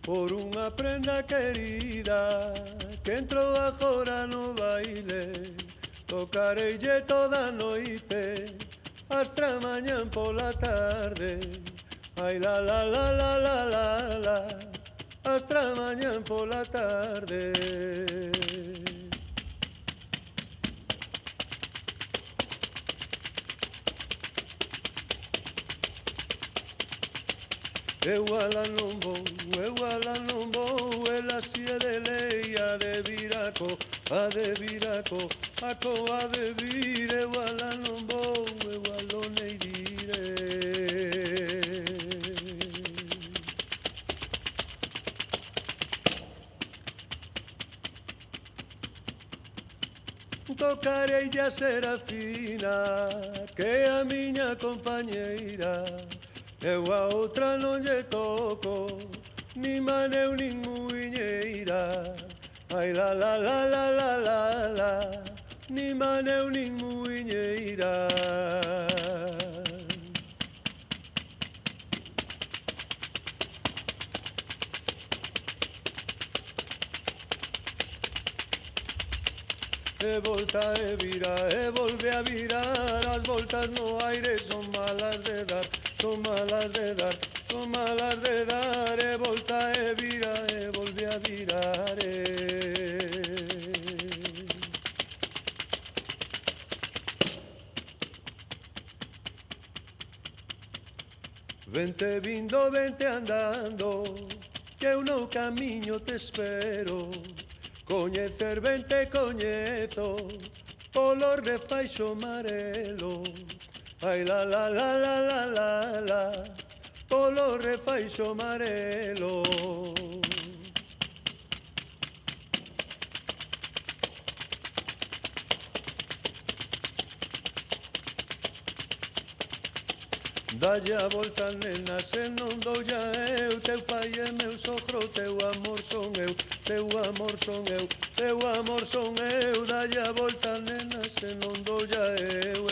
por unha prenda querida que entrou agora no baile. Tocareille toda a noite hasta mañan pola tarde. Ai la la la la la la la, hasta mañan pola tarde. Eu ala non vou, ela si é de leia de viraco, a de viraco, a coa de vir, eu ala non vou, eu alo nei dire. Tocarei a Serafina, que é a miña compañeira. Eu a outra non lle toco, ni maneu nin muiñeira. Ai la la la la la la la, ni maneu nin muiñeira. E volta e vira, e volve a virar. As voltas no aire son malas de dar, son malas de dar, son malas de dar. E volta e vira, e volve a virar. Vente vindo, vente andando, que eu no camiño te espero. Coñecer ben te coñezo, polo refaixo amarelo. Ai la la la la la la la, polo refaixo amarelo. Dalle a volta, nena, se non dou ya eu. Teu pai é meu sogro, teu amor son eu, teu amor son eu, teu amor son eu. Dalle a volta, nena, se non dou ya eu.